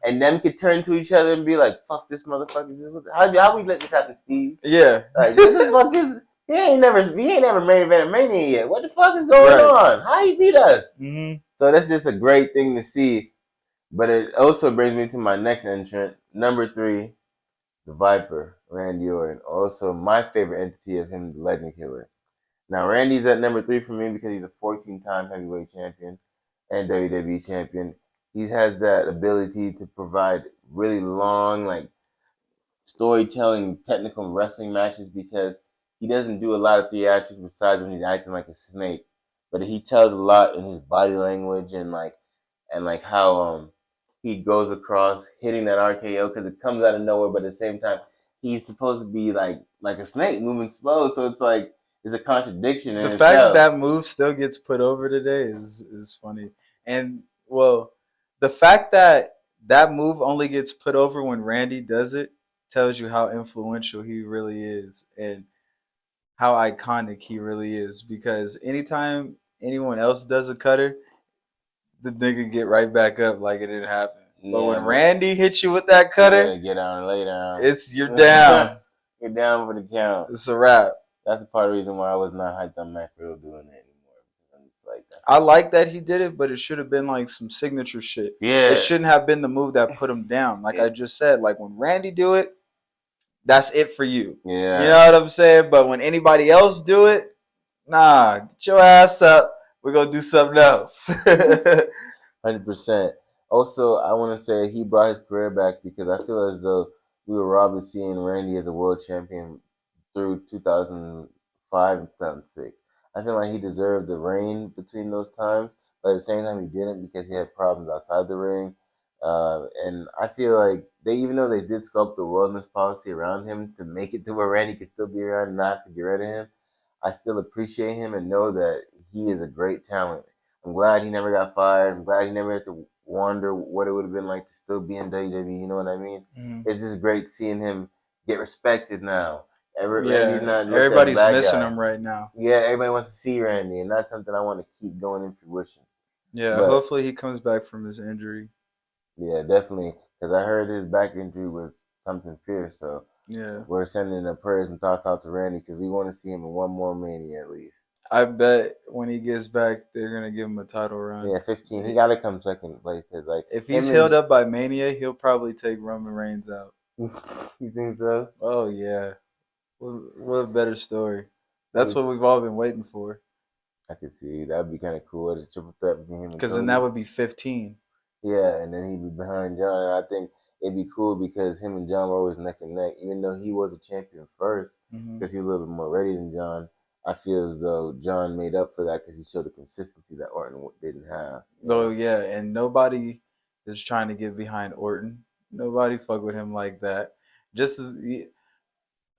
and them could turn to each other and be like, "Fuck this motherfucker! How we let this happen, Steve?" Yeah. Like what the fuck is? He ain't never main event Mania yet. What the fuck is going on? How he beat us? Mm-hmm. So that's just a great thing to see. But it also brings me to my next entrant, number 3, the Viper, Randy Orton. Also, my favorite entity of him, the Legend Killer. Now, Randy's at number 3 for me because he's a 14-time heavyweight champion and WWE champion. He has that ability to provide really long, like, storytelling, technical wrestling matches because he doesn't do a lot of theatrics besides when he's acting like a snake. But he tells a lot in his body language and how he goes across hitting that RKO because it comes out of nowhere, but at the same time he's supposed to be like a snake moving slow, so it's like it's a contradiction. The fact that move still gets put over today is funny, and well, the fact that move only gets put over when Randy does it tells you how influential he really is and how iconic he really is. Because anytime anyone else does a cutter, the nigga get right back up like it didn't happen. But when Randy hits you with that cutter, you get down and lay down. You're down. You're down for the count. It's a wrap. That's a part of the reason why I was not hyped on Matt Riddle doing it anymore. I'm just like, I like that he did it, but it should have been like some signature shit. Yeah. It shouldn't have been the move that put him down. Like I just said, like when Randy do it, that's it for you. Yeah. You know what I'm saying? But when anybody else do it, nah, get your ass up. We're going to do something else. 100%. Also, I want to say he brought his career back because I feel as though we were robbed of seeing Randy as a world champion through 2005 and 2006. I feel like he deserved the reign between those times, but at the same time he didn't because he had problems outside the ring. And I feel like even though they did sculpt the wellness policy around him to make it to where Randy could still be around and not have to get rid of him, I still appreciate him and know that he is a great talent. I'm glad he never got fired. I'm glad he never had to wonder what it would have been like to still be in WWE. You know what I mean? Mm-hmm. It's just great seeing him get respected now. Everybody's missing him right now. Yeah, everybody wants to see Randy, and that's something I want to keep going in fruition. Yeah, but hopefully he comes back from his injury. Yeah, definitely, because I heard his back injury was something fierce. So yeah, we're sending the prayers and thoughts out to Randy because we want to see him in one more Mania at least. I bet when he gets back, they're gonna give him a title run. Yeah, 15. He gotta come second place because if he's held up by Mania, he'll probably take Roman Reigns out. You think so? Oh yeah. What a better story. That's what we've all been waiting for. I could see that'd be kind of cool. It's a triple threat between him and because then that would be 15. Yeah, and then he'd be behind John. And I think it'd be cool because him and John were always neck and neck. Even though he was a champion first, because he was a little bit more ready than John, I feel as though John made up for that because he showed the consistency that Orton didn't have. Oh, yeah, and nobody is trying to get behind Orton. Nobody fuck with him like that. Just as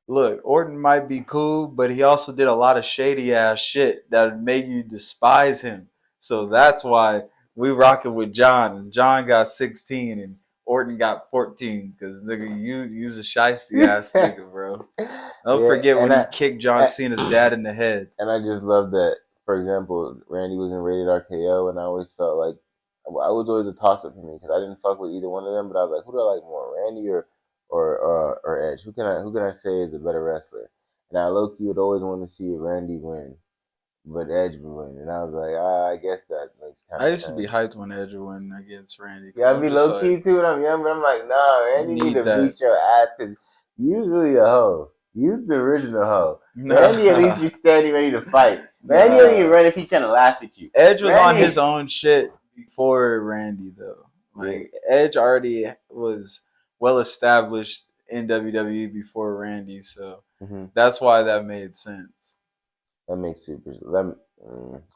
look, Orton might be cool, but he also did a lot of shady ass shit that would make you despise him. So that's why we rocking with John. And John got 16 and Orton got 14 because nigga, you's a shiesty ass nigga, bro. Don't Yeah, forget when he kicked John Cena's dad in the head. and I just love that. For example, Randy was in Rated RKO, and I always felt like I was always a toss up for me because I didn't fuck with either one of them. But I was like, who do I like more, Randy or Edge? Who can I say is a better wrestler? And I low key would always want to see Randy win, but Edge would win, and I was like, I guess that makes kind I of used to be sense. hyped when Edge won against Randy. Yeah, Cause I I'm be just low like, key too when I'm young, but I'm like, nah, you Randy need need to that. beat your ass because you's really a hoe. You's the original hoe. Nah. Randy at least be standing ready to fight. Randy Nah. don't even run if he trying to laugh at you. Edge was on his Randy, own shit before Randy though. Like Edge already was well established in WWE before Randy, so that's why that made sense. that makes super.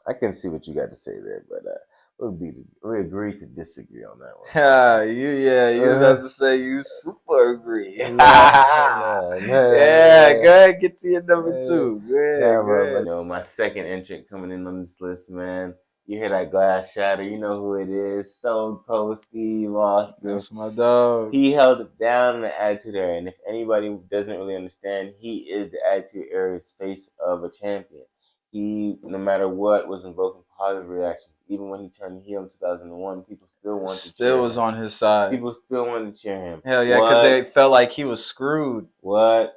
I can see what you got to say there, but we agree to disagree on that one. You about to say you super agree. Nah, Yeah, go ahead, get to your number two. Go ahead, go bro. ahead. But no, my second entrant coming in on this list, man. You hear that glass shatter? You know who it is. Stone Cold Steve Austin. That's my dog. He held it down in the Attitude Era, and if anybody doesn't really understand, he is the Attitude Era's face of a champion. He, no matter what, was invoking positive reactions. Even when he turned heel in 2001, people still wanted to cheer Still him. was on his side. People still wanted to cheer him. Hell yeah, because they felt like he was screwed. What?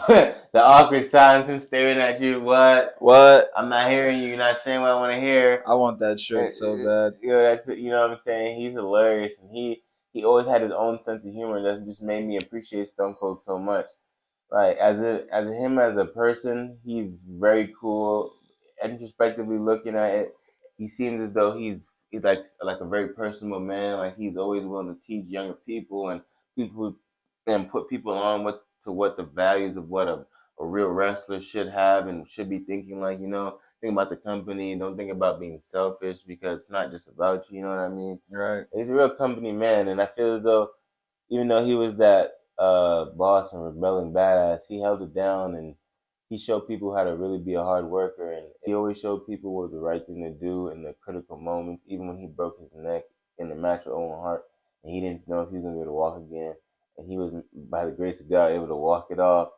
The awkward silence, him staring at you. What? What? I'm not hearing you. You're not saying what I want to hear. I want that shirt so bad. You know what I'm saying? He's hilarious, and he always had his own sense of humor that just made me appreciate Stone Cold so much. Like as him as a person, he's very cool. Introspectively looking at it, he seems as though he's like a very personable man. Like he's always willing to teach younger people and people and put people on to what the values of what a real wrestler should have and should be thinking like, think about the company, don't think about being selfish because it's not just about you know what I mean? Right. He's a real company man, and I feel as though even though he was that boss and rebelling badass, he held it down and he showed people how to really be a hard worker, and he always showed people what was the right thing to do in the critical moments, even when he broke his neck in the match with Owen Hart and he didn't know if he was going to be able to walk again, and he was, by the grace of God, able to walk it off.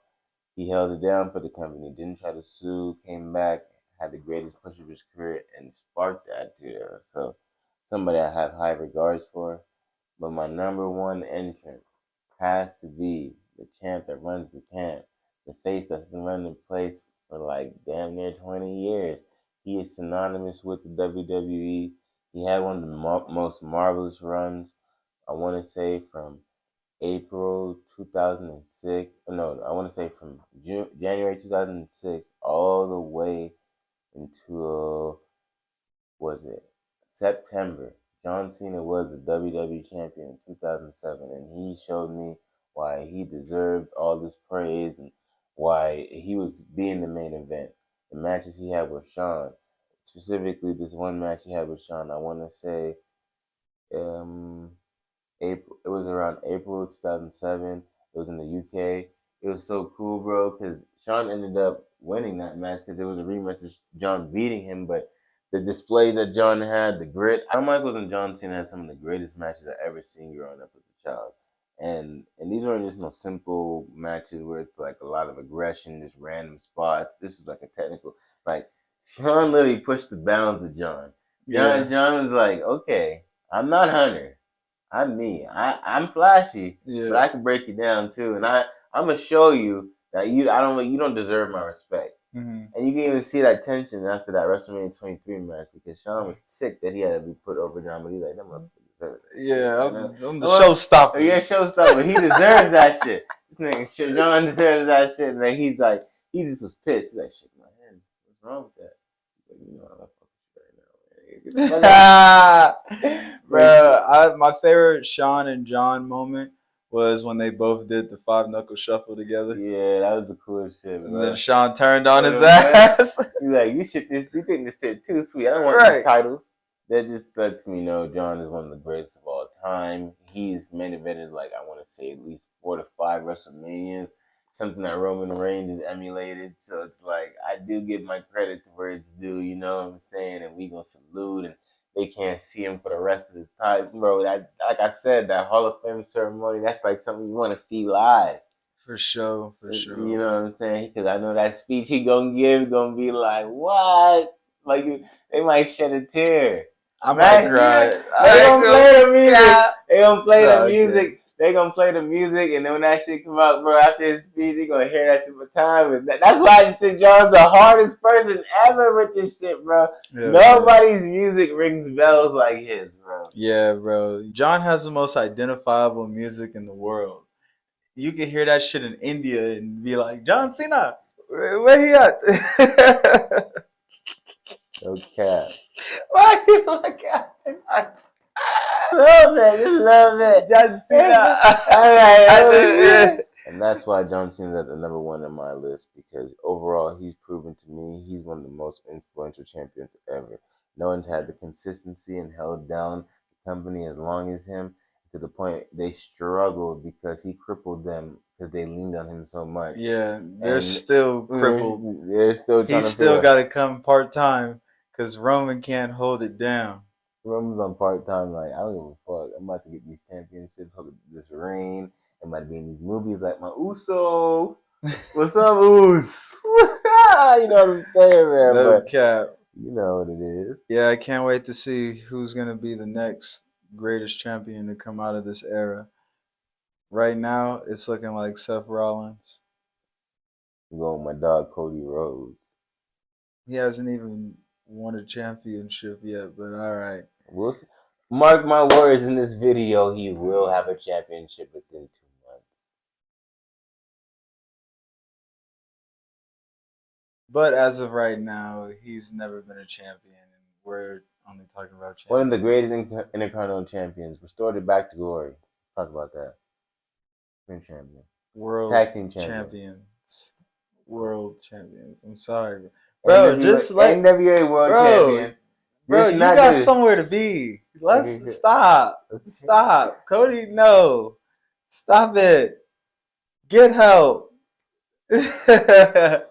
He held it down for the company, didn't try to sue, came back, had the greatest push of his career, and sparked the Attitude Era. So somebody I have high regards for. But my number one entrant has to be the champ that runs the camp, the face that's been running the place for like damn near 20 years. He is synonymous with the WWE. He had one of the most marvelous runs, I want to say from April 2006. No, I want to say from January 2006 all the way until, was it September. John Cena was the WWE champion in 2007, and he showed me why he deserved all this praise and why he was being the main event. The matches he had with Shawn, specifically this one match he had with Shawn, I want to say April. It was around April 2007. It was in the UK. It was so cool, bro, because Shawn ended up winning that match because it was a rematch of John beating him, but the display that John had, the grit. Shawn Michaels and John Cena had some of the greatest matches I've ever seen growing up as a child. And these weren't just no simple matches where it's like a lot of aggression, just random spots. This was like a technical, like Shawn literally pushed the bounds of John. John was like, okay, I'm not Hunter. I'm me. I'm flashy, but I can break you down too. And I'm gonna show you that you don't deserve my respect. Mm-hmm. And you can even see that tension after that WrestleMania 23 match because Shawn was sick that he had to be put over John, but he's like, I'm the showstopper. Yeah, showstopper. He deserves that shit. This nigga John deserves that shit. And he just was pissed. He's like, shit, my head. What's wrong with that? He's like, you know, I'm Bro, my favorite Shawn and John moment was when they both did the 5-knuckle shuffle together. Yeah, that was the coolest shit, bro. And then Shawn turned on his ass. He's like, you think this shit too sweet. I don't want these titles. that just lets me know John is one of the greatest of all time. He's main evented, like, I want to say at least 4 to 5 WrestleManias, something that Roman Reigns has emulated. So it's like, I do give my credit to where it's due, you know what I'm saying? And we gonna salute, and they can't see him for the rest of his time, bro. That, like I said, that Hall of Fame ceremony, that's like something you want to see live. For sure, for sure. You know what I'm saying? Because I know that speech he gonna give gonna be like, what? Like, they might shed a tear. I might cry. They gonna play the music. Yeah. They gonna play the Okay. music. They gonna play the music, and then when that shit come out, bro, after his speech, they gonna hear that shit for time. And that's why I just think John's the hardest person ever with this shit, bro. Yeah, Nobody's music rings bells like his, bro. Yeah, bro. John has the most identifiable music in the world. You can hear that shit in India and be like, John Cena, where he at? No cap. Why you look at him? Love it, just love it. John Cena. All right. And that's why John Cena's at the number 1 on my list, because overall he's proven to me he's one of the most influential champions ever. No one's had the consistency and held down the company as long as him, to the point they struggled because he crippled them because they leaned on him so much. Yeah, they're still crippled. They're still trying He's still got to come part-time because Roman can't hold it down. Roman's on part-time, like, I don't give a fuck. I'm about to get these championships, this reign. I'm about to be in these movies like my Uso. What's up, Us? You know what I'm saying, man? No But cap. you know what it is. Yeah, I can't wait to see who's going to be the next greatest champion to come out of this era. Right now, it's looking like Seth Rollins. I'm going with my dog, Cody Rhodes. He hasn't even won a championship yet, but all right. We'll see. Mark my words, in this video, he will have a championship within 2 months. But as of right now, he's never been a champion, and we're only talking about champions. One of the greatest Intercontinental champions, restored it back to glory. Let's talk about that. Ring champion. World Tag team champions. World champions. I'm sorry, bro. NWA, Just like NWA World Champion. Bro, you got somewhere to be. Let's stop. Stop. Cody, no. Stop it. Get help. Let's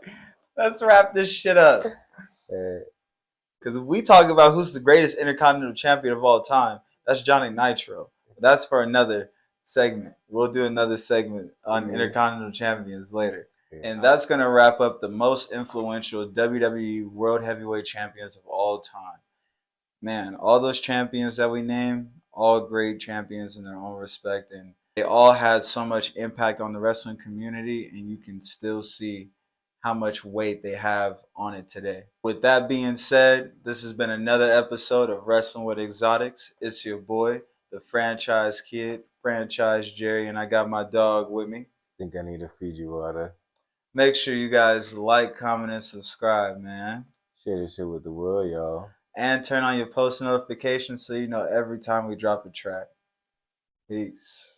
wrap this shit up. Because if we talk about who's the greatest Intercontinental Champion of all time, that's Johnny Nitro. That's for another segment. We'll do another segment on Intercontinental Champions later. And that's going to wrap up the most influential WWE World Heavyweight Champions of all time. Man, all those champions that we named, all great champions in their own respect. And they all had so much impact on the wrestling community. And you can still see how much weight they have on it today. With that being said, this has been another episode of Wrestling with Xotics. It's your boy, the franchise kid, franchise Jerry, and I got my dog with me. Think I need to feed you water. Make sure you guys like, comment, and subscribe, man. Share this shit with the world, y'all. And turn on your post notifications so you know every time we drop a track. Peace.